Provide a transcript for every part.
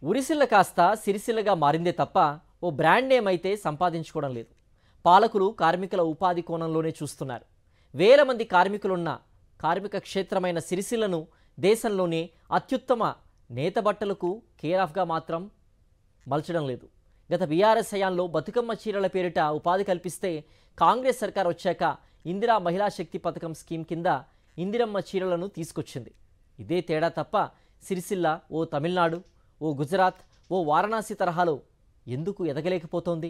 ఉరిసిల్ల కాస్త సిరిసిల్లగా మారిందే తప్ప ఓ brand name అయితే సంపాదించుకోవడం లేదు. పాలకులు కార్మికుల ఉపాధి కోణంలోనే చూస్తున్నారు. వేల మంది కార్మికులున్న కార్మిక క్షేత్రమైన సిరిసిల్లను దేశంలోనే అత్యుత్తమ నేత బట్టలకు కేర్ ఆఫ్గా మాత్రం మలచడం లేదు. గత బీఆర్ఎస్ హయాంలో బతుకమ్మ చీరల పేరిట ఉపాధి కల్పిస్తే కాంగ్రెస్ సర్కార్ వచ్చాక ఇందిరా మహిళా శక్తి పథకం స్కీమ్ కింద ఇందిరమ్మ చీరలను తీసుకొచ్చింది. ఇదే తేడా తప్ప సిరిసిల్ల ఓ తమిళనాడు, ఓ గుజరాత్, ఓ వారణాసి తరహాలో ఎందుకు ఎదగలేకపోతోంది?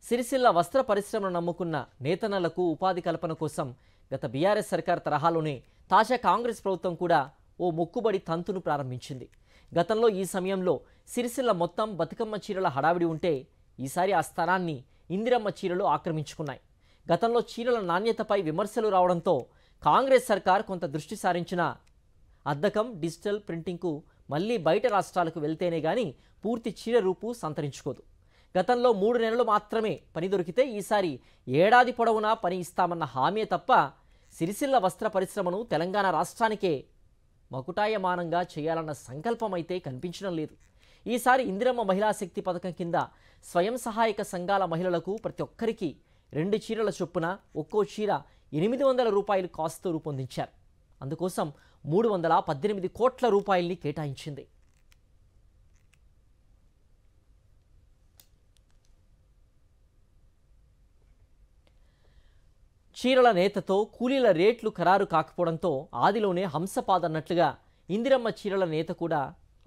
సిరిసిల్ల వస్త్ర పరిశ్రమను నమ్ముకున్న నేతన్నలకు ఉపాధి కల్పన కోసం గత బీఆర్ఎస్ సర్కార్ తరహాలోనే తాజా కాంగ్రెస్ ప్రభుత్వం కూడా ఓ మొక్కుబడి తంతును ప్రారంభించింది. గతంలో ఈ సమయంలో సిరిసిల్ల మొత్తం బతుకమ్మ చీరల హడావిడి ఉంటే ఈసారి ఆ స్థానాన్ని ఇందిరమ్మ చీరలు ఆక్రమించుకున్నాయి. గతంలో చీరల నాణ్యతపై విమర్శలు రావడంతో కాంగ్రెస్ సర్కార్ కొంత దృష్టి సారించిన అద్దకం డిజిటల్ ప్రింటింగ్కు మళ్లీ బయట రాష్ట్రాలకు వెళ్తేనే గాని పూర్తి చీర రూపు సంతరించుకోదు. గతంలో 3 నెలలు మాత్రమే పని దొరికితే ఈసారి ఏడాది పొడవునా పని ఇస్తామన్న హామీ తప్ప సిరిసిల్ల వస్త్ర పరిశ్రమను తెలంగాణ రాష్ట్రానికే మకుటాయమానంగా చేయాలన్న సంకల్పం అయితే కనిపించడం లేదు. ఈసారి ఇందిరమ్మ మహిళా శక్తి పథకం కింద స్వయం సహాయక సంఘాల మహిళలకు ప్రతి ఒక్కరికి 2 చీరల చొప్పున ఒక్కో చీర 800 రూపాయలు కాస్ట్తో రూపొందించారు. అందుకోసం 318 కోట్ల రూపాయల్ని కేటాయించింది. చీరల నేతతో కూలీల రేట్లు ఖరారు కాకపోవడంతో ఆదిలోనే హంసపాదన్నట్లుగా ఇందిరమ్మ చీరల నేత కూడా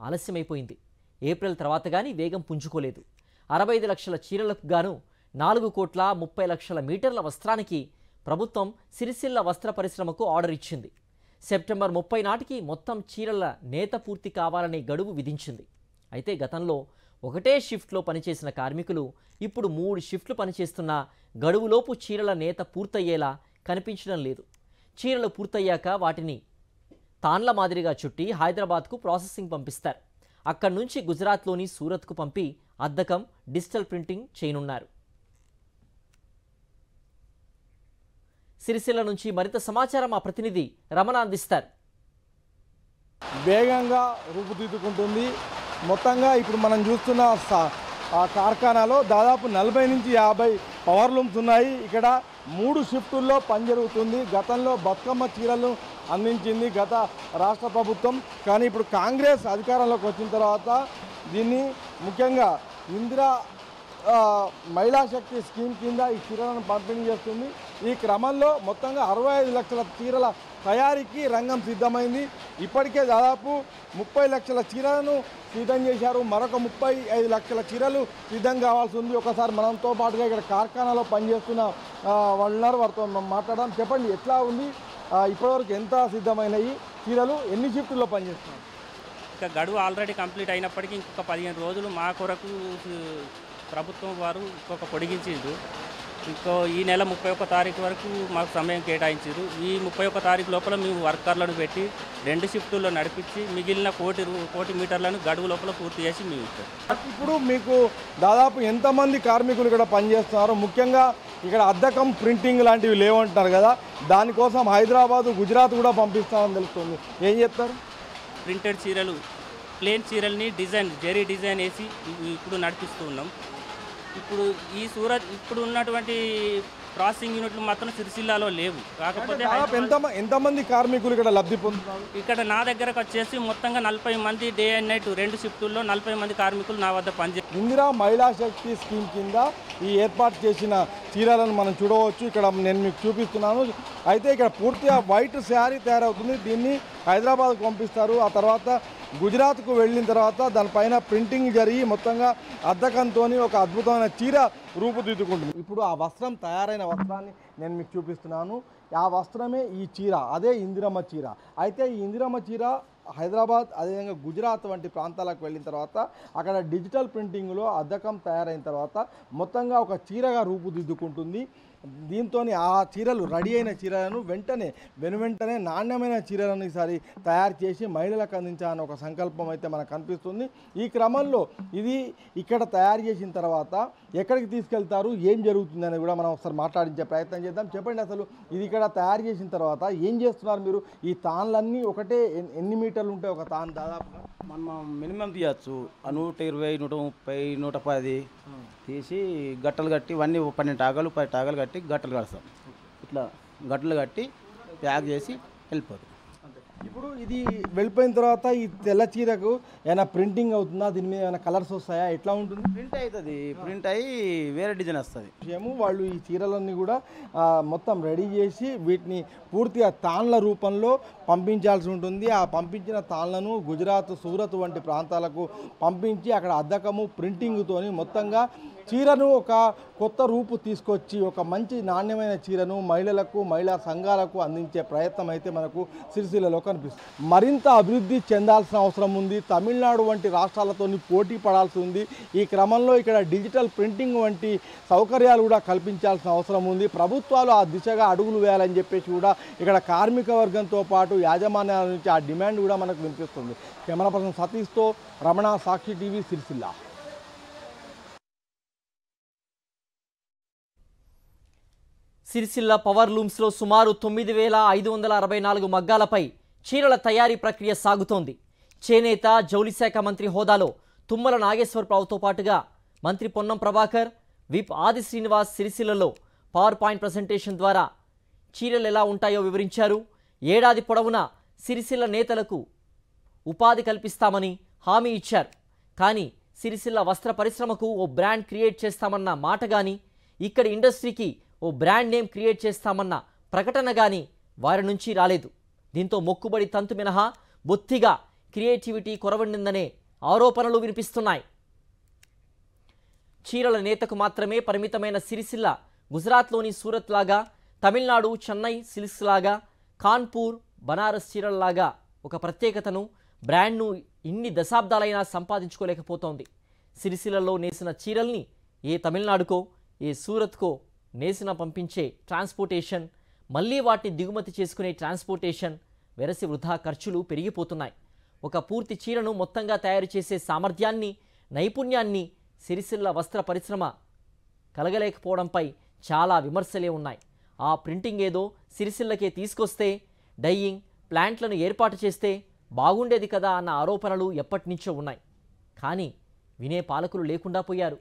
ఆలస్యమైపోయింది. ఏప్రిల్ తర్వాత కానీ వేగం పుంజుకోలేదు. 65 లక్షల చీరలకు గాను 4,30,00,000 మీటర్ల వస్త్రానికి ప్రభుత్వం సిరిసిల్ల వస్త్ర పరిశ్రమకు ఆర్డర్ ఇచ్చింది. సెప్టెంబర్ 30 నాటికి మొత్తం చీరల నేత పూర్తి కావాలనే గడువు విధించింది. అయితే గతంలో ఒకటే షిఫ్ట్లో పనిచేసిన కార్మికులు ఇప్పుడు 3 షిఫ్ట్లు పనిచేస్తున్న గడువులోపు చీరల నేత పూర్తయ్యేలా కనిపించడం లేదు. చీరలు పూర్తయ్యాక వాటిని తాన్ల మాదిరిగా చుట్టి హైదరాబాద్కు ప్రాసెసింగ్ పంపిస్తారు. అక్కడి నుంచి గుజరాత్లోని సూరత్కు పంపి అద్దకం డిజిటల్ ప్రింటింగ్ చేయనున్నారు. సిరిసిల్ల నుంచి మరింత సమాచారం మా ప్రతినిధి రమణ అందిస్తారు. వేగంగా రూపుదిద్దుకుంటుంది. మొత్తంగా ఇప్పుడు మనం చూస్తున్న ఆ కార్ఖానాలో దాదాపు 40 నుంచి 50 పవర్ లూమ్స్ ఉన్నాయి. ఇక్కడ 3 షిఫ్టుల్లో పని జరుగుతుంది. గతంలో బతుకమ్మ చీరలు అందించింది గత రాష్ట్ర ప్రభుత్వం. కానీ ఇప్పుడు కాంగ్రెస్ అధికారంలోకి వచ్చిన తర్వాత దీన్ని ముఖ్యంగా ఇందిరా మహిళా శక్తి స్కీమ్ కింద ఈ చీరలను పంపిణీ చేస్తుంది. ఈ క్రమంలో మొత్తంగా 65 లక్షల చీరల తయారీకి రంగం సిద్ధమైంది. ఇప్పటికే దాదాపు 30 లక్షల చీరలను సిద్ధం చేశారు. మరొక 35 లక్షల చీరలు సిద్ధం కావాల్సి ఉంది. ఒకసారి మనతో పాటుగా ఇక్కడ కార్ఖానాలో పనిచేస్తున్న వాళ్ళు వారితో మాట్లాడడం. చెప్పండి, ఎట్లా ఉంది, ఇప్పటివరకు ఎంత సిద్ధమైనవి చీరలు, ఎన్ని షిఫ్టుల్లో పనిచేస్తున్నారు? ఇక గడువు ఆల్రెడీ కంప్లీట్ అయినప్పటికీ ఇంకొక 15 రోజులు మా కొరకు ప్రభుత్వం వారు ఇంకొక పొడిగించారు. ఈ నెల 31 తారీఖు వరకు మాకు సమయం కేటాయించారు. ఈ 31 తారీఖు లోపల మేము వర్కర్లను పెట్టి 2 షిఫ్టుల్లో నడిపించి మిగిలిన కోటి మీటర్లను గడువు లోపల పూర్తి చేసి మేము ఇస్తాం. ఇప్పుడు మీకు దాదాపు ఎంతమంది కార్మికులు ఇక్కడ పనిచేస్తున్నారు? ముఖ్యంగా ఇక్కడ అద్దకం ప్రింటింగ్ లాంటివి లేవంటున్నారు కదా, దానికోసం హైదరాబాదు, గుజరాత్ కూడా పంపిస్తామని తెలుస్తుంది. ఏం చెప్తారు? ప్రింటెడ్ చీరలు, ప్లేన్ చీరల్ని జెరీ డిజైన్ వేసి ఇప్పుడు నడిపిస్తూ ఉన్నాం. ఇప్పుడు ఈ సూరత్ ఇప్పుడు ఉన్నటువంటి ప్రాసెసింగ్ యూనిట్లు మాత్రం సిరిసిల్లాలో లేవు. కాకపోతే ఎంతమంది కార్మికులు ఇక్కడ లబ్ధి పొందుతున్నారు? ఇక్కడ నా దగ్గరకు వచ్చేసి మొత్తంగా 40 మంది డే అండ్ నైట్ 2 షిఫ్టుల్లో 40 మంది కార్మికులు నా వద్ద పనిచేస్తారు. ఇందిరా మహిళా శక్తి స్కీమ్ కింద ఈ ఏర్పాటు చేసిన చీరలను మనం చూడవచ్చు. ఇక్కడ నేను మీకు చూపిస్తున్నాను. అయితే ఇక్కడ పూర్తిగా వైట్ శారీ తయారవుతుంది. దీన్ని హైదరాబాద్కు పంపిస్తారు. ఆ తర్వాత గుజరాత్కు వెళ్ళిన తర్వాత దానిపైన ప్రింటింగ్ జరిగి మొత్తంగా అద్దకంతో ఒక అద్భుతమైన చీర రూపుదిద్దుకుంటుంది. ఇప్పుడు ఆ వస్త్రం తయారైన వస్త్రాన్ని నేను మీకు చూపిస్తున్నాను. ఆ వస్త్రమే ఈ చీర, అదే ఇందిరమ్మ చీర. అయితే ఈ ఇందిరమ్మ చీర హైదరాబాద్, అదేవిధంగా గుజరాత్ వంటి ప్రాంతాలకు వెళ్ళిన తర్వాత అక్కడ డిజిటల్ ప్రింటింగ్లో అద్దకం తయారైన తర్వాత మొత్తంగా ఒక చీరగా రూపుదిద్దుకుంటుంది. దీంతో ఆ చీరలు రెడీ అయిన చీరలను వెంటనే నాణ్యమైన చీరలను ఈసారి తయారు చేసి మహిళలకు అందించాలన్న ఒక సంకల్పం అయితే మనకు కనిపిస్తుంది. ఈ క్రమంలో ఇది ఇక్కడ తయారు చేసిన తర్వాత ఎక్కడికి తీసుకెళ్తారు, ఏం జరుగుతుందని కూడా మనం ఒకసారి మాట్లాడించే ప్రయత్నం చేద్దాం. చెప్పండి, అసలు ఇది ఇక్కడ తయారు చేసిన తర్వాత ఏం చేస్తున్నారు మీరు? ఈ తాన్లన్నీ ఒకటే ఎన్ని మీటర్లు ఉంటాయి ఒక తాన్ దాదాపుగా? మనం మినిమం తీయచ్చు 120, 130, 110 తీసి గట్టలు కట్టి ఇవన్నీ 12 టాకాలు 10 టాకాలు కట్టి గట్టలు కడతాం. ఇట్లా గట్టలు కట్టి ప్యాక్ చేసి వెళ్ళిపోతాం. ఇప్పుడు ఇది వెళ్ళిపోయిన తర్వాత ఈ తెల్ల చీరకు ఏమైనా ప్రింటింగ్ అవుతుందా? దీని మీద ఏమైనా కలర్స్ వస్తాయా? ఎట్లా ఉంటుంది? ప్రింట్ అవుతుంది. ప్రింట్ అయ్యి వేరే డిజైన్ వస్తుంది. వాళ్ళు ఈ చీరలన్నీ కూడా మొత్తం రెడీ చేసి వీటిని పూర్తిగా తాన్ల రూపంలో పంపించాల్సి ఉంటుంది. ఆ పంపించిన తాన్లను గుజరాత్, సూరత్ వంటి ప్రాంతాలకు పంపించి అక్కడ అద్దకము ప్రింటింగ్తోని మొత్తంగా చీరను ఒక కొత్త రూపు తీసుకొచ్చి ఒక మంచి నాణ్యమైన చీరను మహిళలకు, మహిళా సంఘాలకు అందించే ప్రయత్నం అయితే మనకు సిరిసిల్లలో కనిపిస్తుంది. మరింత అభివృద్ధి చెందాల్సిన అవసరం ఉంది. తమిళనాడు వంటి రాష్ట్రాలతో పోటీ పడాల్సి ఉంది. ఈ క్రమంలో ఇక్కడ డిజిటల్ ప్రింటింగ్ వంటి సౌకర్యాలు కూడా కల్పించాల్సిన అవసరం ఉంది. ప్రభుత్వాలు ఆ దిశగా అడుగులు వేయాలని చెప్పేసి కూడా ఇక్కడ కార్మిక వర్గంతో పాటు యాజమాన్యాల నుంచి ఆ డిమాండ్ కూడా మనకు వినిపిస్తుంది. కెమెరా పర్సన్ సతీష్తో రమణ, సాక్షి టీవీ, సిరిసిల్ల. సిరిసిల్ల పవర్ లూమ్స్లో సుమారు 9,564 మగ్గాలపై చీరల తయారీ ప్రక్రియ సాగుతోంది. చేనేత, జౌళి శాఖ మంత్రి హోదాలో తుమ్మల నాగేశ్వరరావుతో పాటుగా మంత్రి పొన్నం ప్రభాకర్, విప్ ఆది శ్రీనివాస్ సిరిసిల్లలో పవర్ పాయింట్ ప్రజెంటేషన్ ద్వారా చీరలు ఎలా ఉంటాయో వివరించారు. ఏడాది పొడవునా సిరిసిల్ల నేతలకు ఉపాధి కల్పిస్తామని హామీ ఇచ్చారు. కానీ సిరిసిల్ల వస్త్ర పరిశ్రమకు ఓ బ్రాండ్ క్రియేట్ చేస్తామన్న మాట కానీ, ఇక్కడి ఇండస్ట్రీకి ఓ బ్రాండ్ నేమ్ క్రియేట్ చేస్తామన్న ప్రకటన కానీ వారి నుంచి రాలేదు. దీంతో మొక్కుబడి తంతు మినహా బొత్తిగా క్రియేటివిటీ కొరవండిందనే ఆరోపణలు వినిపిస్తున్నాయి. చీరల నేతకు మాత్రమే పరిమితమైన సిరిసిల్ల గుజరాత్లోని సూరత్ లాగా, తమిళనాడు చెన్నై సిల్క్స్ లాగా, కాన్పూర్ బనారస్ చీరలలాగా ఒక ప్రత్యేకతను, బ్రాండ్ను ఇన్ని దశాబ్దాలైనా సంపాదించుకోలేకపోతోంది. సిరిసిల్లలో నేసిన చీరల్ని ఏ తమిళనాడుకో, ఏ సూరత్కో నేసిన పంపించే ట్రాన్స్పోర్టేషన్, మళ్ళీ వాటిని దిగుమతి చేసుకునే ట్రాన్స్పోర్టేషన్, వెరసి వృధా ఖర్చులు పెరిగిపోతున్నాయి. ఒక పూర్తి చీరను మొత్తంగా తయారు చేసే సామర్థ్యాన్ని, నైపుణ్యాన్ని సిరిసిల్ల వస్త్ర పరిశ్రమ కలగలేకపోవడంపై చాలా విమర్శలే ఉన్నాయి. ఆ ప్రింటింగ్ ఏదో సిరిసిల్లకే తీసుకొస్తే, డైయింగ్ ప్లాంట్లను ఏర్పాటు చేస్తే బాగుండేది కదా అన్న ఆరోపణలు ఎప్పటినుంచో ఉన్నాయి. కానీ వినే పాలకులు లేకుండా పోయారు.